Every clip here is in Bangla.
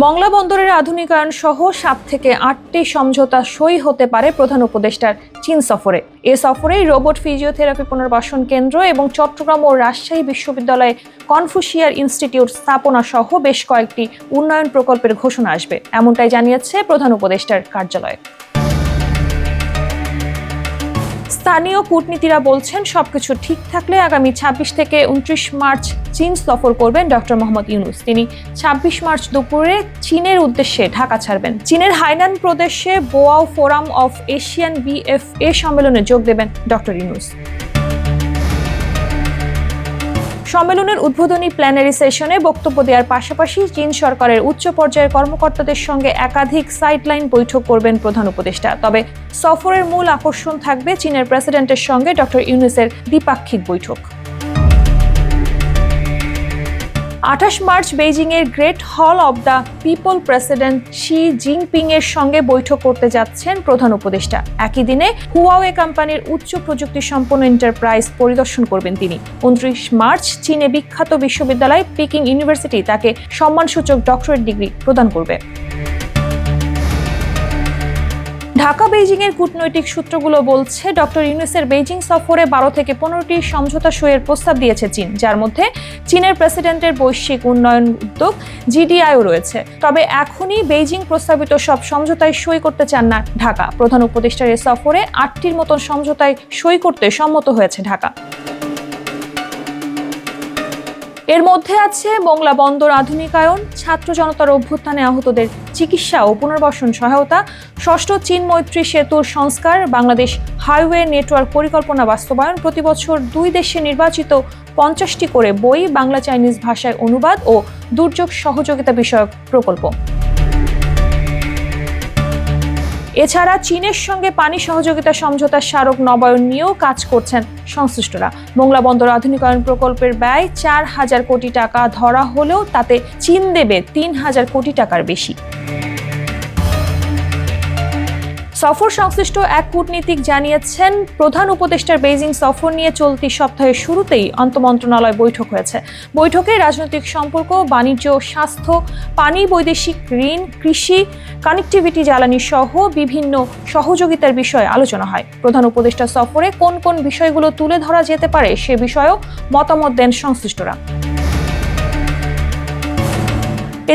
মংলা বন্দরের আধুনিকায়ন সহ 7 থেকে 8টি সমঝোতা সই হতে পারে প্রধান উপদেষ্টার চীন সফরে। এ সফরেই রোবট ফিজিওথেরাপি পুনর্বাসন কেন্দ্র এবং চট্টগ্রাম ও রাজশাহী বিশ্ববিদ্যালয়ে কনফুসিয়াস ইনস্টিটিউট স্থাপনা সহ বেশ কয়েকটি উন্নয়ন প্রকল্পের ঘোষণা আসবে, এমনটাই জানিয়েছে প্রধান উপদেষ্টার কার্যালয়। স্থানীয় কূটনীতিরা বলছেন, সবকিছু ঠিক থাকলে আগামী 26 থেকে 29 মার্চ চীন সফর করবেন ডক্টর মোহাম্মদ ইউনূস। তিনি 26 মার্চ দুপুরে চীনের উদ্দেশ্যে ঢাকা ছাড়বেন। চীনের হাইনান প্রদেশে Boao forum of Asian BFA সম্মেলনে যোগ দেবেন ডক্টর ইউনূস। সম্মেলনের উদ্বোধনী প্ল্যানারি সেশনে বক্তব্য দেওয়ার পাশাপাশি চীন সরকারের উচ্চ পর্যায়ের কর্মকর্তাদের সঙ্গে একাধিক সাইডলাইন বৈঠক করবেন প্রধান উপদেষ্টা। তবে সফরের মূল আকর্ষণ থাকবে চীনের প্রেসিডেন্টের সঙ্গে ডক্টর ইউনূসের দ্বিপাক্ষিক বৈঠক। 28 মার্চ বেইজিংয়ের গ্রেট হল of the people president Xi Jinping এর সঙ্গে বৈঠক করতে যাচ্ছেন প্রধান উপদেষ্টা। একই দিনে হুয়াওয়ে কোম্পানির উচ্চ প্রযুক্তি সম্পন্ন এন্টারপ্রাইজ পরিদর্শন করবেন তিনি। 29 মার্চ চীনে বিখ্যাত বিশ্ববিদ্যালয় পিকিং ইউনিভার্সিটি তাকে সম্মানসূচক ডক্টরেট ডিগ্রি প্রদান করবে। ঢাকা বেইজিংয়ের কূটনৈতিক সূত্রগুলো বলছে, ডক্টর ইউনূসের বেইজিং সফরে 12 থেকে 15টি সমঝোতা সইয়ের প্রস্তাব দিয়েছে চীন, যার মধ্যে চীনের প্রেসিডেন্টের বৈশ্বিক উন্নয়ন উদ্যোগ GDIও রয়েছে। তবে এখনই বেইজিং প্রস্তাবিত সব সমঝোতায় সই করতে চান না ঢাকা। প্রধান উপদেষ্টার এ সফরে 8টির মতন সমঝোতায় সই করতে সম্মত হয়েছে ঢাকা। এর মধ্যে আছে মংলা বন্দর আধুনিকায়ন, ছাত্র জনতার অভ্যুত্থানে আহতদের চিকিৎসা ও পুনর্বাসন সহায়তা, ষষ্ঠ চীন মৈত্রী সেতুর সংস্কার, বাংলাদেশ হাইওয়ে নেটওয়ার্ক পরিকল্পনা বাস্তবায়ন, প্রতিবছর 2 দেশে নির্বাচিত 50টি করে বই বাংলা চাইনিজ ভাষায় অনুবাদ ও দুর্যোগ সহযোগিতা বিষয়ক প্রকল্প। এছাড়া চীনের সঙ্গে পানি সহযোগিতা সমঝোতা স্মারক নবায়ন নিয়েও কাজ করছেন সংশ্লিষ্টরা। মংলা বন্দর আধুনিকায়ন প্রকল্পের ব্যয় 4000 কোটি টাকা ধরা হলেও তাতে চীন দেবে 3000 কোটি টাকার বেশি। সফর সংশ্লিষ্ট এক কূটনীতিক জানিয়েছেন, প্রধান উপদেষ্টার বেইজিং সফর নিয়ে চলতি সপ্তাহের শুরুতেই আন্তঃমন্ত্রণালয় বৈঠক হয়েছে। বৈঠকে রাজনৈতিক সম্পর্ক, বাণিজ্য, স্বাস্থ্য, পানি, বৈদেশিক ঋণ, কৃষি, কানেক্টিভিটি, জ্বালানি সহ বিভিন্ন সহযোগিতার বিষয়ে আলোচনা হয়। প্রধান উপদেষ্টা সফরে কোন কোন বিষয়গুলো তুলে ধরা যেতে পারে সে বিষয়েও মতামত দেন সংশ্লিষ্টরা।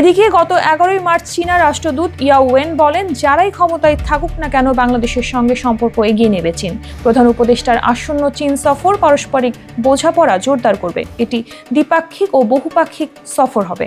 এদিকে গত 11 মার্চ চীনা রাষ্ট্রদূত ইয়াও ওয়েন বলেন, যারাই ক্ষমতায় থাকুক না কেন বাংলাদেশের সঙ্গে সম্পর্ক এগিয়ে নেবে চীন। প্রধান উপদেষ্টার আসন্ন চীন সফর পারস্পরিক বোঝাপড়া জোরদার করবে। এটি দ্বিপাক্ষিক ও বহুপাক্ষিক সফর হবে।